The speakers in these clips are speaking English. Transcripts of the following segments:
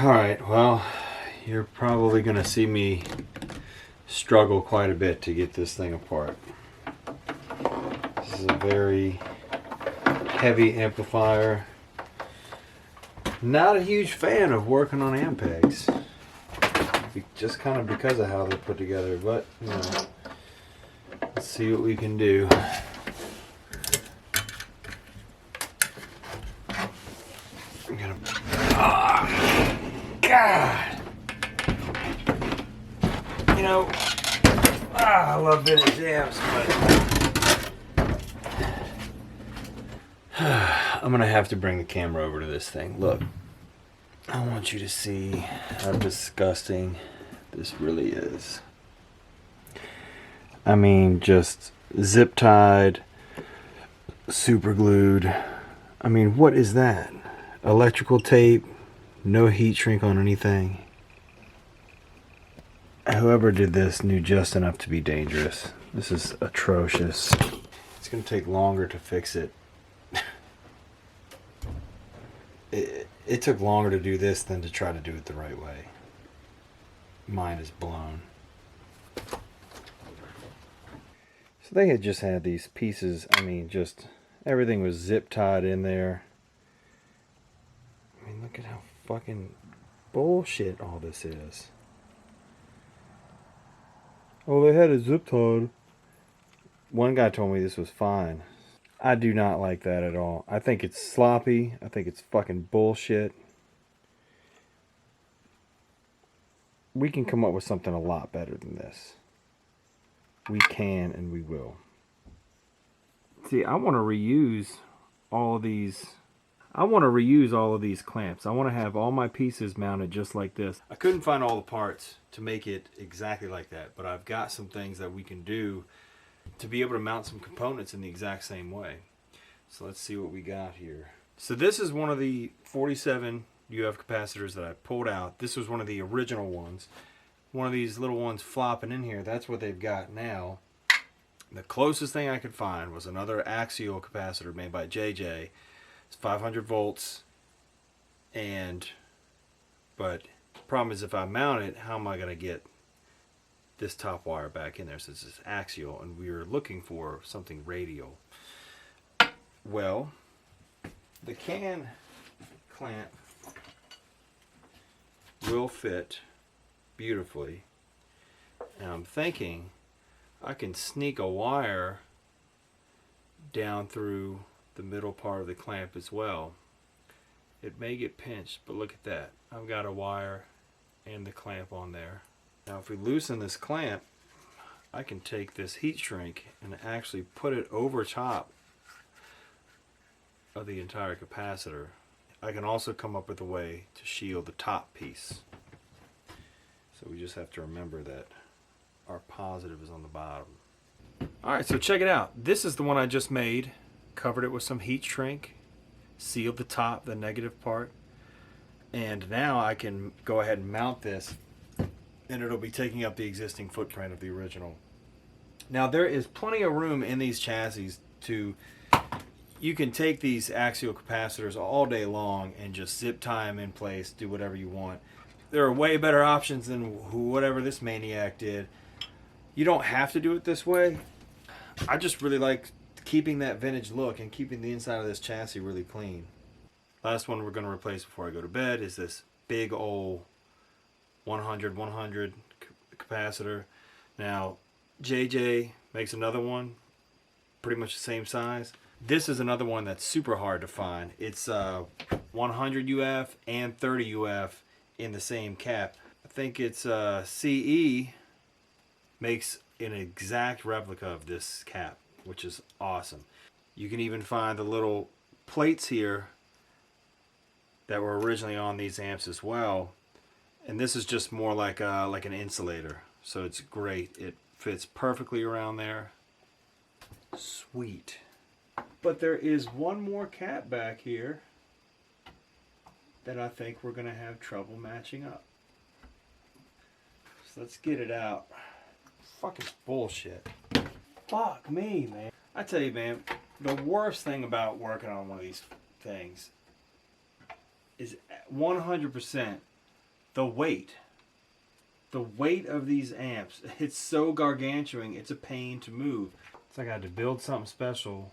Alright, well, you're probably going to see me struggle quite a bit to get this thing apart. This is a very heavy amplifier. Not a huge fan of working on Ampegs. Just kind of because of how they're put together, but, you know, let's see what we can do. I'm gonna... Oh, God! You know, I love vintage amps, but I'm gonna have to bring the camera over to this thing. Look, I want you to see how disgusting this really is. I mean, just zip tied, super glued. I mean, what is that? Electrical tape, no heat shrink on anything. Whoever did this knew just enough to be dangerous. This is atrocious. It's gonna take longer to fix it. It took longer to do this than to try to do it the right way. Mine is blown. So they had just had these pieces, I mean, just everything was zip tied in there. I mean, look at how fucking bullshit all this is. Oh, they had it zip tied. One guy told me this was fine. I do not like that at all. I think it's sloppy. I think it's fucking bullshit. We can come up with something a lot better than this. We can and we will. See, I want to reuse all of these. I want to reuse all of these clamps. I want to have all my pieces mounted just like this. I couldn't find all the parts to make it exactly like that, but I've got some things that we can do to be able to mount some components in the exact same way. So let's see what we got here. So this is one of the 47 UF capacitors that I pulled out. This was one of the original ones. One of these little ones flopping in here, that's what they've got now. The closest thing I could find was another axial capacitor made by JJ. It's 500 volts, but the problem is if I mount it, how am I going to get this top wire back in there since it's axial, and we were looking for something radial. Well, the can clamp will fit beautifully, and I'm thinking I can sneak a wire down through the middle part of the clamp as well. It may get pinched, but look at that. I've got a wire and the clamp on there. Now if we loosen this clamp, I can take this heat shrink and actually put it over top of the entire capacitor. I can also come up with a way to shield the top piece. So we just have to remember that our positive is on the bottom. Alright, so check it out. This is the one I just made. Covered it with some heat shrink, sealed the top, the negative part, and now I can go ahead and mount this, and it'll be taking up the existing footprint of the original. Now there is plenty of room in these chassis to, you can take these axial capacitors all day long and just zip tie them in place, do whatever you want. There are way better options than whatever this maniac did. You don't have to do it this way. I just really like keeping that vintage look and keeping the inside of this chassis really clean. Last one we're going to replace before I go to bed is this big old 100 capacitor. Now JJ makes another one pretty much the same size. This is another one that's super hard to find. It's 100 UF and 30 UF in the same cap. I think it's CE makes an exact replica of this cap, which is awesome. You can even find the little plates here that were originally on these amps as well, and this is just more like an insulator, so it's great. It fits perfectly around there. Sweet. But there is one more cap back here that I think we're gonna have trouble matching up. So let's get it out. Fucking bullshit. Fuck me, man. I tell you, man, the worst thing about working on one of these things is 100% the weight. The weight of these amps. It's so gargantuan, it's a pain to move. So I got to build something special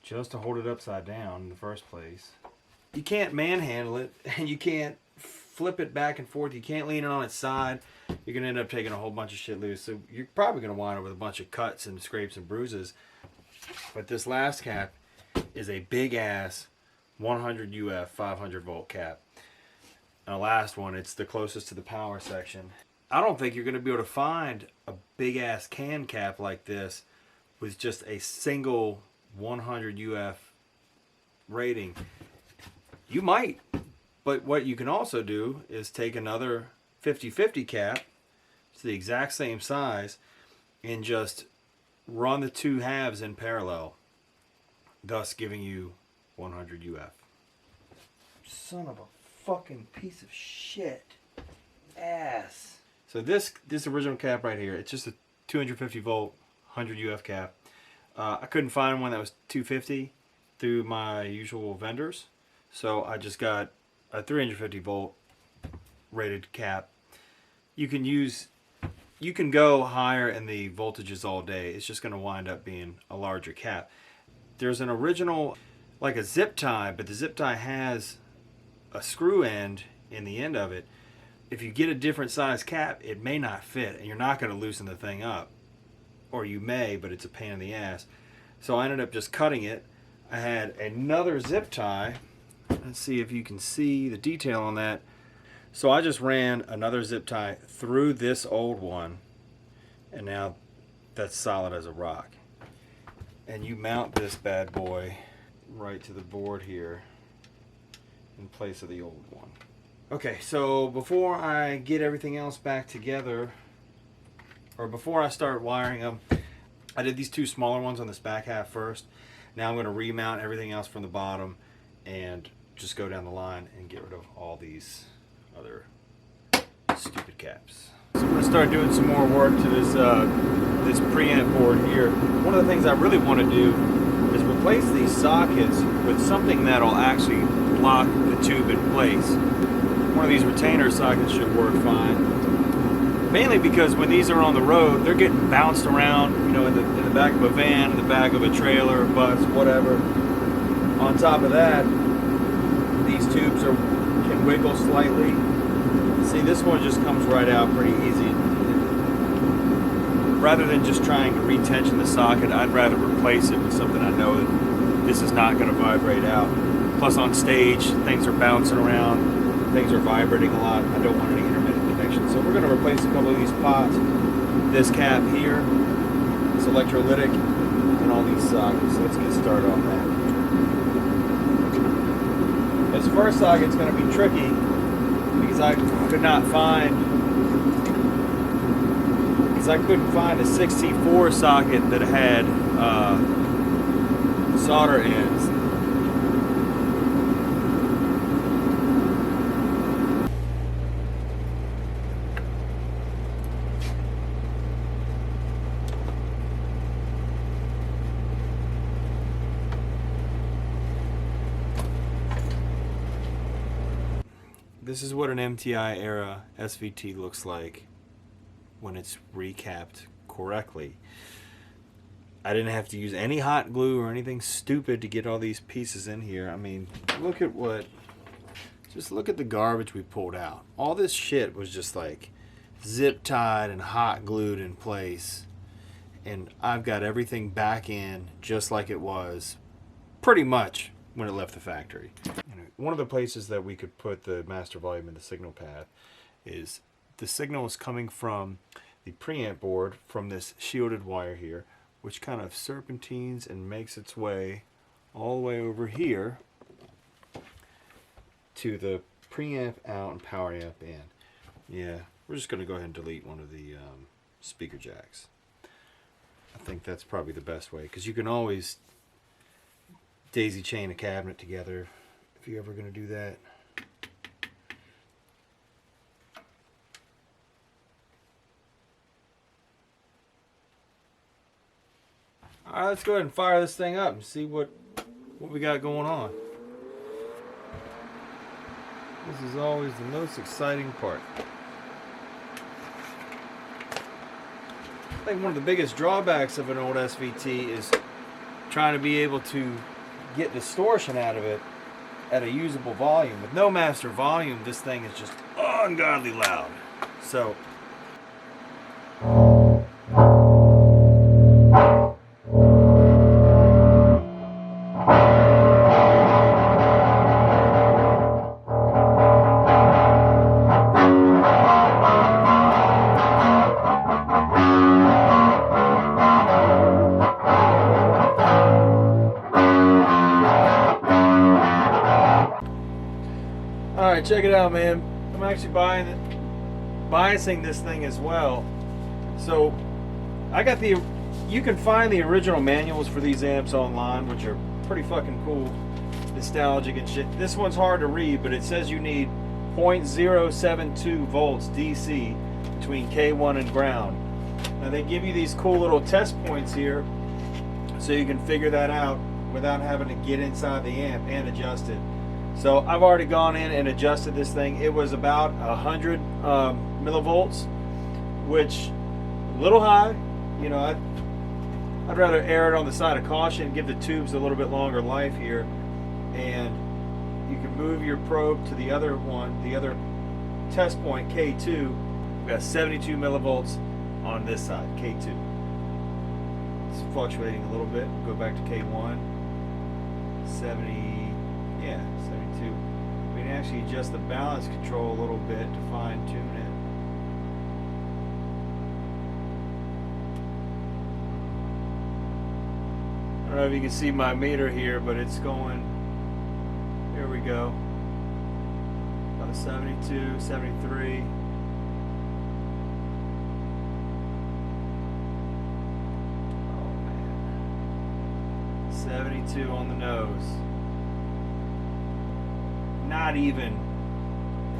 just to hold it upside down in the first place. You can't manhandle it, and you can't flip it back and forth. You can't lean it on its side. You're going to end up taking a whole bunch of shit loose. So you're probably going to wind up with a bunch of cuts and scrapes and bruises. But this last cap is a big ass 100 UF 500 volt cap. And the last one, it's the closest to the power section. I don't think you're going to be able to find a big ass can cap like this with just a single 100 UF rating. You might, but what you can also do is take another 50-50 cap, it's the exact same size, and just run the two halves in parallel, thus giving you 100 UF. Son of a fucking piece of shit. Ass. So this original cap right here, it's just a 250 volt 100 UF cap. I couldn't find one that was 250 through my usual vendors, so I just got a 350 volt rated cap. You can go higher in the voltages all day. It's just going to wind up being a larger cap. There's an original, like a zip tie, but the zip tie has a screw end in the end of it. If you get a different size cap, it may not fit, and you're not going to loosen the thing up. Or you may, but it's a pain in the ass. So I ended up just cutting it. I had another zip tie. Let's see if you can see the detail on that. So I just ran another zip tie through this old one, and now that's solid as a rock. And you mount this bad boy right to the board here in place of the old one. Okay, so before I get everything else back together, or before I start wiring them, I did these two smaller ones on this back half first. Now I'm going to remount everything else from the bottom and just go down the line and get rid of all these other stupid caps. So I'm going to start doing some more work to this preamp board here. One of the things I really want to do is replace these sockets with something that'll actually lock the tube in place. One of these retainer sockets should work fine. Mainly because when these are on the road, they're getting bounced around, you know, in the back of a van, in the back of a trailer, bus, whatever. On top of that, these tubes can wiggle slightly. See, this one just comes right out pretty easy. Rather than just trying to retension the socket, I'd rather replace it with something I know that this is not going to vibrate out. Plus on stage, things are bouncing around, things are vibrating a lot. I don't want any intermittent connection. So we're going to replace a couple of these pots, this cap here, this electrolytic, and all these sockets. So let's get started on that. This first socket's going to be tricky because I couldn't find a 6T4 socket that had solder ends. This is what an MTI era SVT looks like when it's recapped correctly. I didn't have to use any hot glue or anything stupid to get all these pieces in here. I mean, just look at the garbage we pulled out. All this shit was just like zip tied and hot glued in place. And I've got everything back in just like it was pretty much when it left the factory. One of the places that we could put the master volume in the signal path is the signal is coming from the preamp board from this shielded wire here, which kind of serpentines and makes its way all the way over here to the preamp out and power amp in. Yeah, we're just going to go ahead and delete one of the speaker jacks. I think that's probably the best way, because you can always daisy chain a cabinet together if you're ever going to do that. Alright, let's go ahead and fire this thing up and see what we got going on. This is always the most exciting part. I think one of the biggest drawbacks of an old SVT is trying to be able to get distortion out of it at a usable volume. With no master volume, this thing is just ungodly loud. So alright, check it out, man. I'm actually biasing this thing as well. So I got you can find the original manuals for these amps online, which are pretty fucking cool, nostalgic and shit. This one's hard to read, but it says you need 0.072 volts DC between K1 and ground. Now they give you these cool little test points here so you can figure that out without having to get inside the amp and adjust it. So I've already gone in and adjusted this thing. It was about 100 millivolts, which a little high. You know, I'd rather err it on the side of caution, give the tubes a little bit longer life here, and you can move your probe to the other one, the other test point, K2. We got 72 millivolts on this side, K2. It's fluctuating a little bit. Go back to K1, 70, yeah, 72. We can actually adjust the balance control a little bit to fine tune it. I don't know if you can see my meter here, but it's going, here we go, about 72, 73. Oh man, 72 on the nose. Not even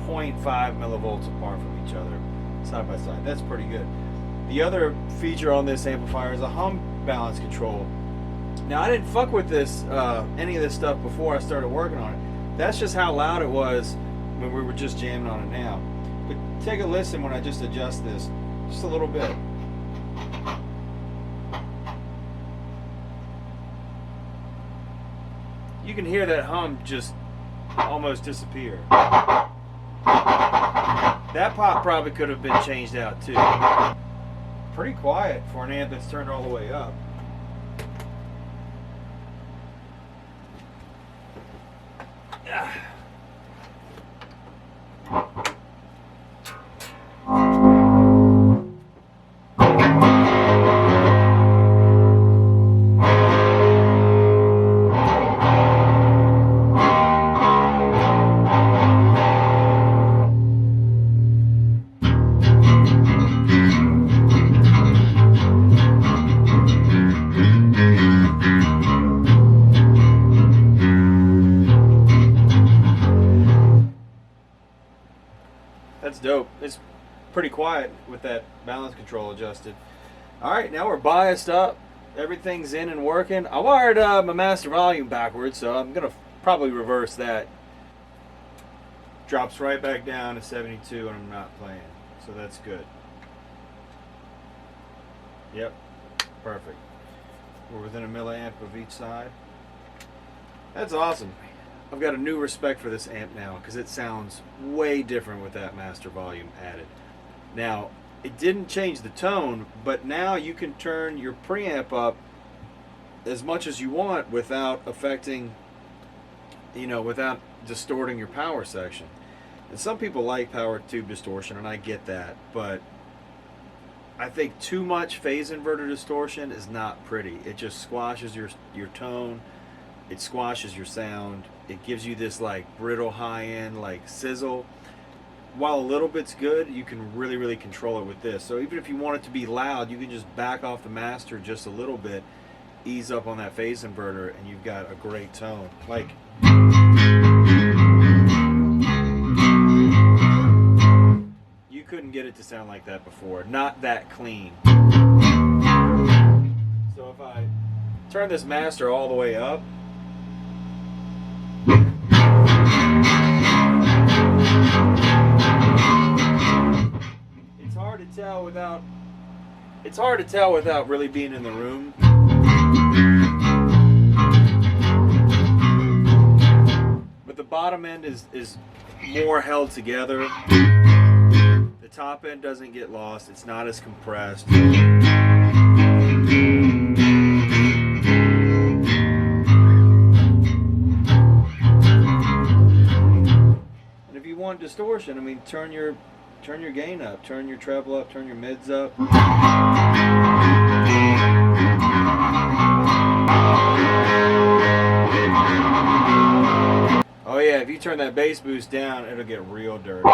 0.5 millivolts apart from each other, side by side. That's pretty good. The other feature on this amplifier is a hum balance control. Now I didn't fuck with this, any of this stuff before I started working on it. That's just how loud it was when we were just jamming on it now. But take a listen when I just adjust this, just a little bit. You can hear that hum just almost disappear. That pop probably could have been changed out too. Pretty quiet for an amp that's turned all the way up. That's dope. It's pretty quiet with that balance control adjusted. Alright, now we're biased up. Everything's in and working. I wired my master volume backwards, so I'm going to probably reverse that. Drops right back down to 72 and I'm not playing. So that's good. Yep, perfect. We're within a milliamp of each side. That's awesome. I've got a new respect for this amp now because it sounds way different with that master volume added. Now, it didn't change the tone, but now you can turn your preamp up as much as you want without affecting, you know, without distorting your power section. And some people like power tube distortion, and I get that, but I think too much phase inverter distortion is not pretty. It just squashes your tone. It squashes your sound. It gives you this like brittle high-end like sizzle. While a little bit's good, you can really, really control it with this. So even if you want it to be loud, you can just back off the master just a little bit, ease up on that phase inverter, and you've got a great tone. Like, you couldn't get it to sound like that before. Not that clean. So if I turn this master all the way up, tell without, it's hard to tell without really being in the room. But the bottom end is more held together. The top end doesn't get lost. It's not as compressed. And if you want distortion, I mean, turn your gain up, turn your treble up, turn your mids up. Oh yeah, if you turn that bass boost down, it'll get real dirty.